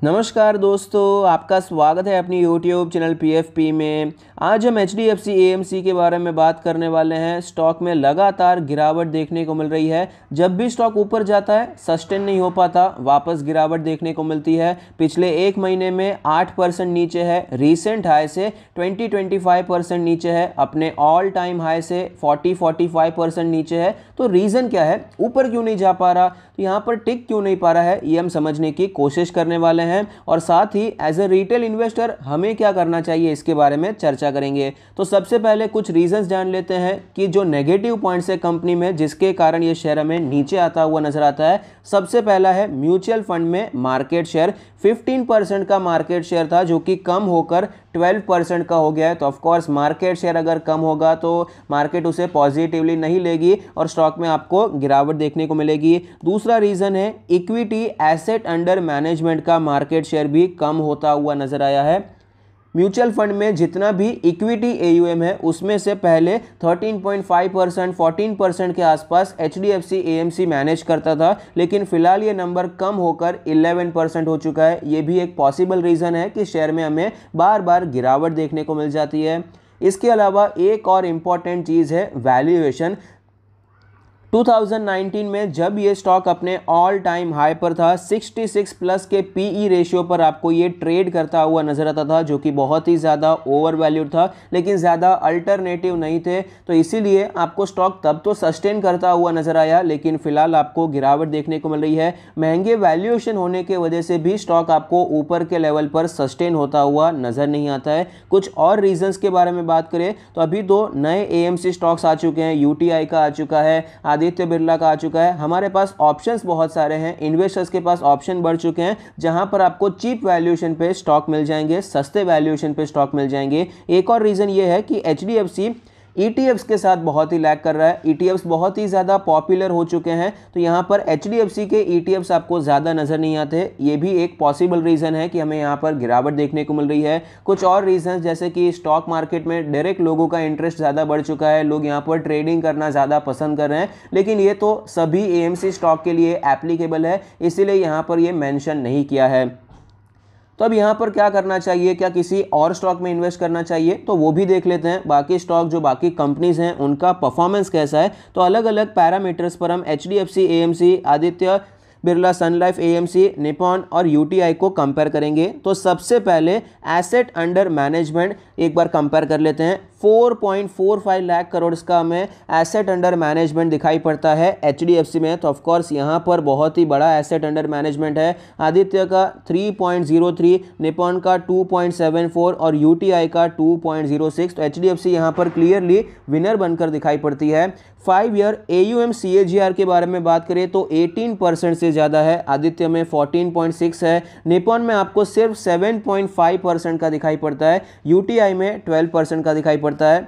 नमस्कार दोस्तों, आपका स्वागत है अपनी YouTube चैनल PFP में। आज हम HDFC AMC के बारे में बात करने वाले हैं। स्टॉक में लगातार गिरावट देखने को मिल रही है। जब भी स्टॉक ऊपर जाता है सस्टेन नहीं हो पाता, वापस गिरावट देखने को मिलती है। पिछले एक महीने में 8% नीचे है, रीसेंट हाई से 20-25% नीचे है, अपने ऑल टाइम हाई से 40-45% नीचे है। तो रीज़न क्या है, ऊपर क्यों नहीं जा पा रहा, तो यहाँ पर टिक क्यों नहीं पा रहा है, ये हम समझने की कोशिश करने वाले हैं। और साथ ही एज ए रिटेल इन्वेस्टर हमें क्या करना चाहिए इसके बारे में चर्चा करेंगे। तो सबसे पहले कुछ रीजंस जान लेते हैं कि जो नेगेटिव पॉइंट्स है कंपनी में जिसके कारण ये शेयर हमें नीचे आता हुआ नजर आता है। सबसे पहला है म्यूचुअल फंड में मार्केट शेयर। 15% का मार्केट शेयर था जो कि कम होकर 12% का हो गया है। तो ऑफकोर्स मार्केट शेयर अगर कम होगा तो मार्केट उसे पॉजिटिवली नहीं लेगी और स्टॉक में आपको गिरावट देखने को मिलेगी। दूसरा रीज़न है इक्विटी एसेट अंडर मैनेजमेंट का मार्केट शेयर भी कम होता हुआ नजर आया है। म्यूचुअल फंड में जितना भी इक्विटी AUM है उसमें से पहले 13.5% 14% के आसपास HDFC AMC मैनेज करता था, लेकिन फिलहाल ये नंबर कम होकर 11% हो चुका है। ये भी एक पॉसिबल रीज़न है कि शेयर में हमें बार बार गिरावट देखने को मिल जाती है। इसके अलावा एक और इम्पॉर्टेंट चीज़ है वैल्यूएशन। 2019 में जब ये स्टॉक अपने ऑल टाइम हाई पर था 66 प्लस के PE रेशियो पर आपको ये ट्रेड करता हुआ नजर आता था, जो कि बहुत ही ज़्यादा ओवर वैल्यूड था, लेकिन ज़्यादा अल्टरनेटिव नहीं थे। तो इसीलिए आपको स्टॉक तब तो सस्टेन करता हुआ नजर आया, लेकिन फिलहाल आपको गिरावट देखने को मिल रही है। महंगे वैल्यूएशन होने की वजह से भी स्टॉक आपको ऊपर के लेवल पर सस्टेन होता हुआ नजर नहीं आता है। कुछ और रीजंस के बारे में बात करें तो अभी दो नए AMC स्टॉक्स आ चुके हैं। UTI का आ चुका है, आदित्य बिरला का आ चुका है। हमारे पास ऑप्शंस बहुत सारे हैं, इन्वेस्टर्स के पास ऑप्शन बढ़ चुके हैं जहां पर आपको चीप वैल्यूएशन पे स्टॉक मिल जाएंगे, सस्ते वैल्यूएशन पे स्टॉक मिल जाएंगे। एक और रीजन ये है कि HDFC ETFs के साथ बहुत ही लैग कर रहा है। ETFs बहुत ही ज़्यादा पॉपुलर हो चुके हैं, तो यहाँ पर HDFC के ETFs आपको ज़्यादा नज़र नहीं आते। ये भी एक पॉसिबल रीज़न है कि हमें यहाँ पर गिरावट देखने को मिल रही है। कुछ और रीज़न जैसे कि स्टॉक मार्केट में डायरेक्ट लोगों का इंटरेस्ट ज़्यादा बढ़ चुका है, लोग यहाँ पर ट्रेडिंग करना ज़्यादा पसंद कर रहे हैं, लेकिन ये तो सभी AMC स्टॉक के लिए एप्लीकेबल है, इसीलिए यहाँ पर ये मैंशन नहीं किया है। तो अब यहाँ पर क्या करना चाहिए, क्या किसी और स्टॉक में इन्वेस्ट करना चाहिए, तो वो भी देख लेते हैं। बाकी स्टॉक जो बाकी कंपनीज हैं उनका परफॉर्मेंस कैसा है, तो अलग अलग पैरामीटर्स पर हम HDFC AMC, आदित्य बिरला सन लाइफ AMC, निपॉन और UTI को कंपेयर करेंगे। तो सबसे पहले एसेट अंडर मैनेजमेंट एक बार कंपेयर कर लेते हैं। 4.45 लाख करोड़ का हमें एसेट अंडर मैनेजमेंट दिखाई पड़ता है HDFC में। तो ऑफकोर्स यहाँ पर बहुत ही बड़ा एसेट अंडर मैनेजमेंट है। आदित्य का 3.03, निपॉन का 2.74 और UTI का 2.06। तो HDFC यहाँ पर क्लियरली विनर बनकर दिखाई पड़ती है। 5 ईयर AUM CAGR के बारे में बात करें तो 18% से ज़्यादा है। आदित्य में 14.6 है, निपॉन में आपको सिर्फ 7.5% का दिखाई पड़ता है, UTI में 12% का दिखाई पड़ता है।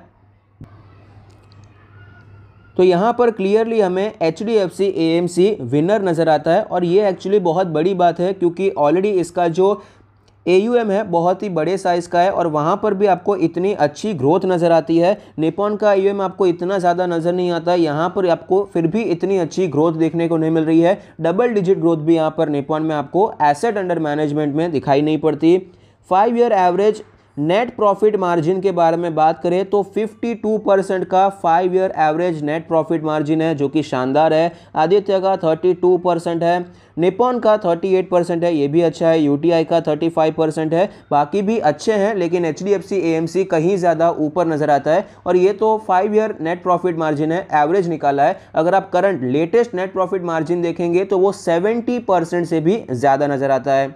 तो यहाँ पर क्लियरली हमें HDFC AMC विनर नज़र आता है और ये एक्चुअली बहुत बड़ी बात है, क्योंकि ऑलरेडी इसका जो AUM है बहुत ही बड़े साइज़ का है और वहाँ पर भी आपको इतनी अच्छी ग्रोथ नज़र आती है। निपॉन का AUM आपको इतना ज़्यादा नज़र नहीं आता, यहाँ पर आपको फिर भी इतनी अच्छी ग्रोथ देखने को नहीं मिल रही है। डबल डिजिट ग्रोथ भी यहाँ पर निपॉन में आपको एसेट अंडर मैनेजमेंट में दिखाई नहीं पड़ती। 5 year average net profit margin के बारे में बात करें तो 52% का 5 year average net profit margin है, जो कि शानदार है। आदित्य का 32% है, निपॉन का 38% है, ये भी अच्छा है। UTI का 35% है, बाकी भी अच्छे हैं, लेकिन HDFC AMC कहीं ज़्यादा ऊपर नज़र आता है। और ये तो 5 ईयर नेट प्रॉफिट मार्जिन है, एवरेज निकाला है। अगर आप current latest net profit margin देखेंगे तो वो 70% से भी ज़्यादा नज़र आता है।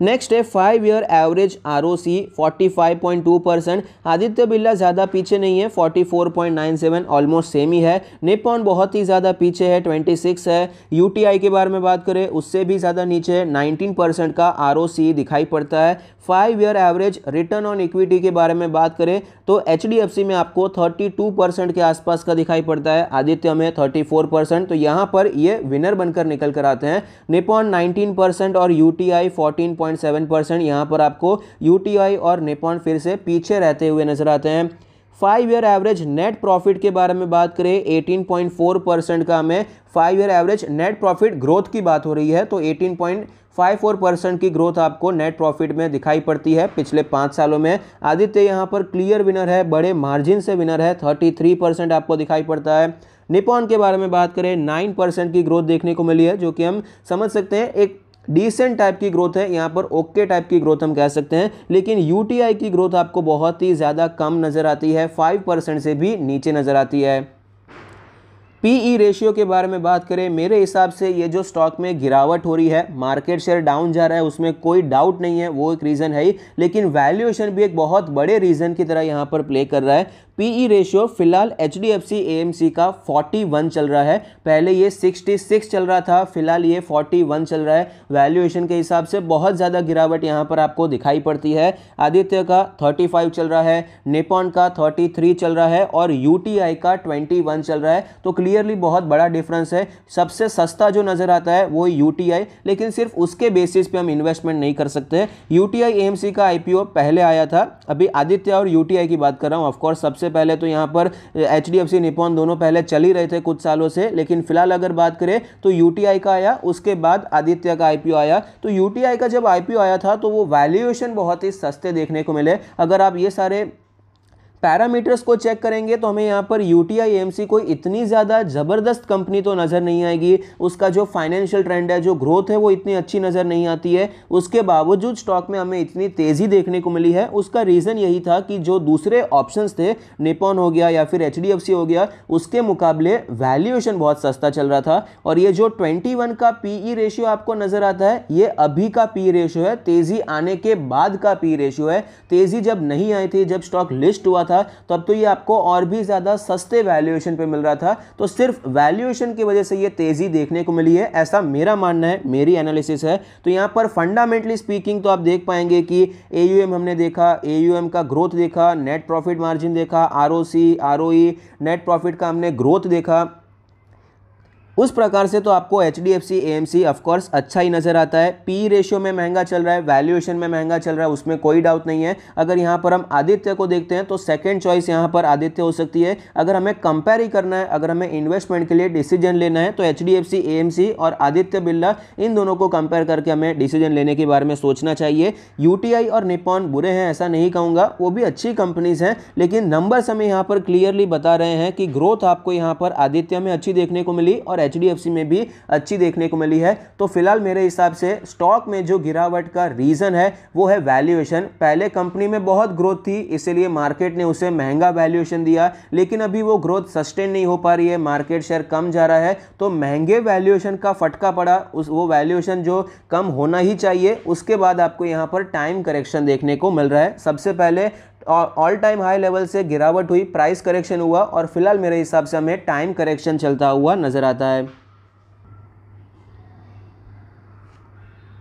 नेक्स्ट है 5 year average ROC 45.2%। Aditya Birla ज़्यादा पीछे नहीं है, 44.97, ऑलमोस्ट सेम ही है। निपॉन बहुत ही ज़्यादा पीछे है, 26 है। UTI के बारे में बात करें उससे भी ज़्यादा नीचे है, 19% का ROC दिखाई पड़ता है। 5 year average return on equity के बारे में बात करें तो HDFC में आपको 32% के आसपास का दिखाई पड़ता है, आदित्य में 34%। तो यहाँ पर ये विनर बनकर निकल कर आते हैं। निपॉन 19% और UTI 14.7%। यहाँ पर आपको UTI और निपॉन फिर से पीछे रहते हुए नजर आते हैं। 5 ईयर एवरेज नेट प्रॉफिट के बारे में बात करें 18.4% का हमें 5 year average net profit growth की बात हो रही है, तो 18.54% की ग्रोथ आपको नेट प्रॉफिट में दिखाई पड़ती है पिछले 5 सालों में। आदित्य यहाँ पर क्लियर विनर है, बड़े मार्जिन से विनर है, 33% आपको दिखाई पड़ता है। निपॉन के बारे में बात करें 9% की ग्रोथ देखने को मिली है, जो कि हम समझ सकते हैं एक डिसेंट टाइप की ग्रोथ है, यहाँ पर ओके टाइप की ग्रोथ हम कह सकते हैं। लेकिन यूटीआई की ग्रोथ आपको बहुत ही ज़्यादा कम नज़र आती है, 5% से भी नीचे नज़र आती है। पीई रेशियो के बारे में बात करें, मेरे हिसाब से ये जो स्टॉक में गिरावट हो रही है, मार्केट शेयर डाउन जा रहा है, उसमें कोई डाउट नहीं है, वो एक रीज़न है ही, लेकिन वैल्यूएशन भी एक बहुत बड़े रीज़न की तरह यहाँ पर प्ले कर रहा है। पीई रेशियो फिलहाल एचडीएफसी एएमसी का 41 चल रहा है, पहले ये 66 चल रहा था, फिलहाल ये 41 चल रहा है। वैल्यूएशन के हिसाब से बहुत ज़्यादा गिरावट यहाँ पर आपको दिखाई पड़ती है। आदित्य का 35 चल रहा है, निपॉन का 33 चल रहा है और यूटीआई का 21 चल रहा है। तो क्लियरली बहुत बड़ा डिफरेंस है। सबसे सस्ता जो नज़र आता है वो यूटीआई, लेकिन सिर्फ उसके बेसिस पे हम इन्वेस्टमेंट नहीं कर सकते। यूटीआई एएमसी का आईपीओ पहले आया था, अभी आदित्य और यूटीआई की बात कर रहा हूँ। ऑफकोर्स सबसे पहले तो यहाँ पर एचडीएफसी निपॉन दोनों पहले चल ही रहे थे कुछ सालों से, लेकिन फिलहाल अगर बात करें तो यूटीआई का आया, उसके बाद आदित्य का आईपीओ आया। तो यूटीआई का जब आईपीओ आया था तो वो वैल्यूएशन बहुत ही सस्ते देखने को मिले। अगर आप ये सारे पैरामीटर्स को चेक करेंगे तो हमें यहाँ पर यूटीआई एएमसी कोई इतनी ज़्यादा ज़बरदस्त कंपनी तो नज़र नहीं आएगी। उसका जो फाइनेंशियल ट्रेंड है, जो ग्रोथ है, वो इतनी अच्छी नज़र नहीं आती है। उसके बावजूद स्टॉक में हमें इतनी तेज़ी देखने को मिली है। उसका रीज़न यही था कि जो दूसरे ऑप्शंस थे, निपॉन हो गया या फिर एचडीएफसी हो गया, उसके मुकाबले वैल्यूएशन बहुत सस्ता चल रहा था। और ये जो 21 का पीई रेशियो आपको नज़र आता है, ये अभी का पी रेशियो है, तेज़ी आने के बाद का पी रेशियो है। तेज़ी जब नहीं आई थी, जब स्टॉक लिस्ट हुआ तब तो ये आपको और भी ज्यादा सस्ते वैल्यूएशन पे मिल रहा था। तो सिर्फ वैल्यूएशन की वजह से ये तेजी देखने को मिली है, ऐसा मेरा मानना है, मेरी एनालिसिस है। तो यहां पर फंडामेंटली स्पीकिंग तो आप देख पाएंगे कि एयूएम हमने देखा, एयूएम का ग्रोथ देखा, नेट प्रॉफिट मार्जिन देखा, आरओसी, आरओई, नेट प्रॉफिट का हमने ग्रोथ देखा। उस प्रकार से तो आपको एचडीएफसी एएमसी ऑफकोर्स अच्छा ही नज़र आता है। पी रेशियो में महंगा चल रहा है, वैल्यूएशन में महंगा चल रहा है, उसमें कोई डाउट नहीं है। अगर यहाँ पर हम आदित्य को देखते हैं तो सेकंड चॉइस यहाँ पर आदित्य हो सकती है। अगर हमें कंपेयर ही करना है, अगर हमें इन्वेस्टमेंट के लिए डिसीजन लेना है, तो एचडीएफसी एएमसी और आदित्य बिरला, इन दोनों को कंपेयर करके हमें डिसीजन लेने के बारे में सोचना चाहिए। यूटीआई और निपॉन बुरे हैं ऐसा नहीं कहूँगा, वो भी अच्छी कंपनीज हैं, लेकिन नंबर्स हमें यहाँ पर क्लियरली बता रहे हैं कि ग्रोथ आपको यहाँ पर आदित्य में अच्छी देखने को मिली और एचडीएफसी में भी अच्छी देखने को मिली है। तो फिलहाल मेरे हिसाब से स्टॉक में जो गिरावट का रीजन है वो है वैल्यूएशन। पहले कंपनी में बहुत ग्रोथ थी, इसलिए मार्केट ने उसे महंगा वैल्यूएशन दिया, लेकिन अभी वो ग्रोथ सस्टेन नहीं हो पा रही है, मार्केट शेयर कम जा रहा है, तो महंगे वैल्यूएशन का फटका पड़ा। वो वैल्यूएशन जो कम होना ही चाहिए, उसके बाद आपको यहाँ पर टाइम करेक्शन देखने को मिल रहा है। सबसे पहले ऑल टाइम हाई लेवल से गिरावट हुई, प्राइस करेक्शन हुआ और फिलहाल मेरे हिसाब से हमें टाइम करेक्शन चलता हुआ नजर आता है।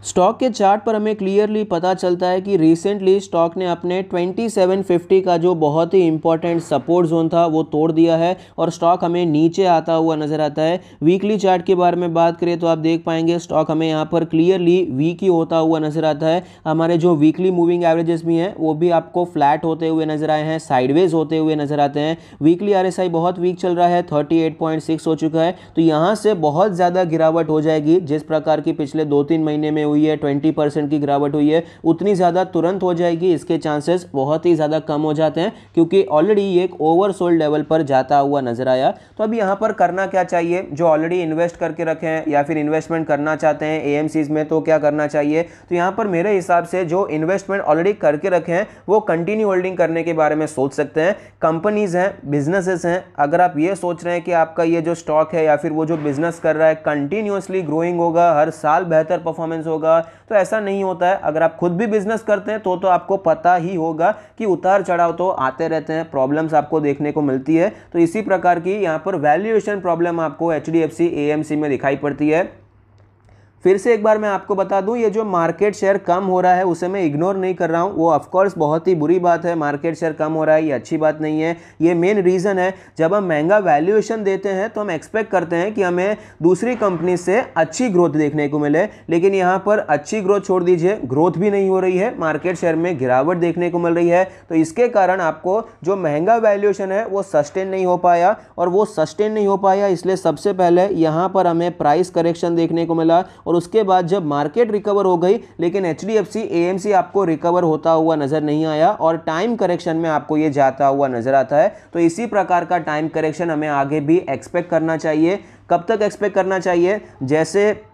स्टॉक के चार्ट पर हमें क्लियरली पता चलता है कि रिसेंटली स्टॉक ने अपने 2750 का जो बहुत ही इंपॉर्टेंट सपोर्ट जोन था वो तोड़ दिया है और स्टॉक हमें नीचे आता हुआ नजर आता है। वीकली चार्ट के बारे में बात करें तो आप देख पाएंगे स्टॉक हमें यहाँ पर क्लियरली वीक ही होता हुआ नजर आता है। हमारे जो वीकली मूविंग एवरेजेस भी हैं वो भी आपको फ्लैट होते हुए नजर आए हैं, साइडवेज होते हुए नजर आते हैं। वीकली आरएसआई बहुत वीक चल रहा है, 38.6 हो चुका है। तो यहाँ से बहुत ज़्यादा गिरावट हो जाएगी, जिस प्रकार की पिछले 2-3 महीने में हुई है, 20% की गिरावट हुई है, उतनी ज़्यादा तुरंत हो जाएगी इसके चांसेस बहुत ही ज़्यादा कम हो जाते हैं, क्योंकि ऑलरेडी ये एक ओवरसोल्ड लेवल पर जाता हुआ नजर आया। तो अभी यहाँ पर करना क्या चाहिए, जो ऑलरेडी इन्वेस्ट करके रखे हैं या फिर इन्वेस्टमेंट करना चाहते हैं एएमसीज में, तो क्या करना चाहिए। तो यहाँ पर मेरे हिसाब से जो इन्वेस्टमेंट ऑलरेडी करके रखे हैं वो कंटिन्यू होल्डिंग करने के बारे में सोच सकते हैं। कंपनीज हैं, बिजनेसेस हैं, अगर आप ये सोच रहे हैं कि आपका ये जो स्टॉक है या फिर वो जो बिजनेस कर रहा है कंटिन्यूअसली ग्रोइंग होगा, हर साल बेहतर परफॉर्मेंस होगा, तो ऐसा नहीं होता है। अगर आप खुद भी बिजनेस करते हैं तो आपको पता ही होगा कि उतार चढ़ाव तो आते रहते हैं, प्रॉब्लम्स आपको देखने को मिलती है। तो इसी प्रकार की यहाँ पर वैल्यूएशन प्रॉब्लम आपको एचडीएफसी एएमसी में दिखाई पड़ती है। फिर से एक बार मैं आपको बता दूं, ये जो मार्केट शेयर कम हो रहा है उसे मैं इग्नोर नहीं कर रहा हूं, वो ऑफकोर्स बहुत ही बुरी बात है, मार्केट शेयर कम हो रहा है ये अच्छी बात नहीं है। ये मेन रीज़न है, जब हम महंगा वैल्यूएशन देते हैं तो हम एक्सपेक्ट करते हैं कि हमें दूसरी कंपनी से अच्छी ग्रोथ देखने को मिले, लेकिन यहाँ पर अच्छी ग्रोथ छोड़ दीजिए, ग्रोथ भी नहीं हो रही है, मार्केट शेयर में गिरावट देखने को मिल रही है। तो इसके कारण आपको जो महंगा वैल्यूएशन है वो सस्टेन नहीं हो पाया, और वो सस्टेन नहीं हो पाया इसलिए सबसे पहले यहाँ पर हमें प्राइस करेक्शन देखने को मिला, और उसके बाद जब मार्केट रिकवर हो गई लेकिन एचडीएफसी एएमसी आपको रिकवर होता हुआ नजर नहीं आया, और टाइम करेक्शन में आपको ये जाता हुआ नजर आता है। तो इसी प्रकार का टाइम करेक्शन हमें आगे भी एक्सपेक्ट करना चाहिए। कब तक एक्सपेक्ट करना चाहिए? जैसे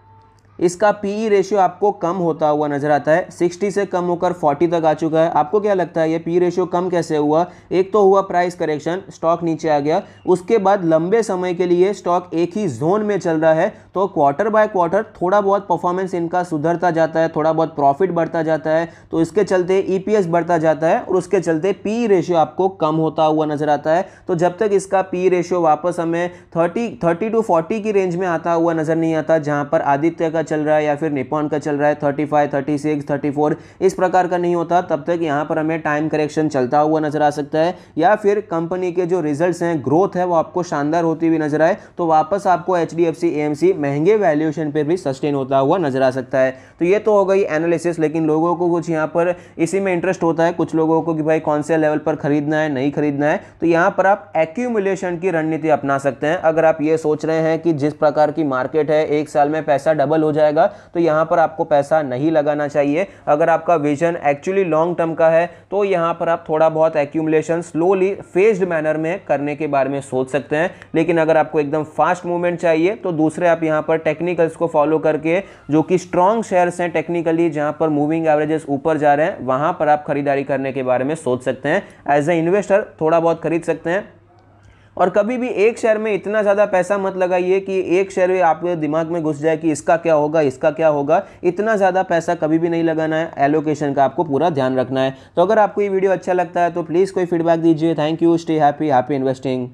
इसका पीई रेशियो आपको कम होता हुआ नजर आता है, 60 से कम होकर 40 तक आ चुका है। आपको क्या लगता है ये पी रेशियो कम कैसे हुआ? एक तो हुआ प्राइस करेक्शन, स्टॉक नीचे आ गया, उसके बाद लंबे समय के लिए स्टॉक एक ही जोन में चल रहा है, तो क्वार्टर बाय क्वार्टर थोड़ा बहुत परफॉर्मेंस इनका सुधरता जाता है, थोड़ा बहुत प्रॉफिट बढ़ता जाता है, तो इसके चलते ईपीएस बढ़ता जाता है, और उसके चलते पी रेशियो आपको कम होता हुआ नजर आता है। तो जब तक इसका पी रेशियो वापस हमें 30 to 40 की रेंज में आता हुआ नजर नहीं आता, जहां पर आदित्य का चल रहा है या फिर निपॉन का चल रहा है 35, 36, 34, इस प्रकार का नहीं होता, तब तक यहां पर हमें टाइम करेक्शन चलता हुआ नजर आ सकता है। या फिर कंपनी के जो रिजल्ट्स हैं, ग्रोथ है, वो आपको शानदार होती हुई नजर आए, तो वापस आपको एचडीएफसी एएमसी महंगे वैल्यूएशन पर भी सस्टेन होता हुआ नजर आ सकता है। तो ये तो हो गई एनालिसिस, लेकिन लोगों को कुछ यहाँ पर इसी में इंटरेस्ट होता है, कुछ लोगों को कि भाई कौन से लेवल पर खरीदना है, नहीं खरीदना है। तो यहाँ पर आप एक्यूमुलेशन की रणनीति अपना सकते हैं। अगर आप ये सोच रहे हैं कि जिस प्रकार की मार्केट है एक साल में पैसा डबल हो जाएगा, तो यहां पर आपको पैसा नहीं लगाना चाहिए। अगर आपका विजन एक्चुअली लॉन्ग टर्म का है तो यहां पर आप थोड़ा बहुत एक्यूमुलेशन स्लोली फेज्ड मैनर में करने के बारे में सोच सकते हैं। लेकिन अगर आपको एकदम फास्ट मूवमेंट चाहिए तो दूसरे आप यहां पर टेक्निकल्स को फॉलो करके, जो कि स्ट्रॉन्ग शेयर्स हैं टेक्निकली, जहां पर मूविंग एवरेजेस ऊपर जा रहे हैं, वहां पर आप खरीदारी करने के बारे में सोच सकते हैं। एज ए इन्वेस्टर थोड़ा बहुत खरीद सकते हैं, और कभी भी एक शेयर में इतना ज़्यादा पैसा मत लगाइए कि एक शेयर में आपके दिमाग में घुस जाए कि इसका क्या होगा, इसका क्या होगा। इतना ज़्यादा पैसा कभी भी नहीं लगाना है, एलोकेशन का आपको पूरा ध्यान रखना है। तो अगर आपको ये वीडियो अच्छा लगता है तो प्लीज़ कोई फीडबैक दीजिए। Thank you, stay happy, happy investing.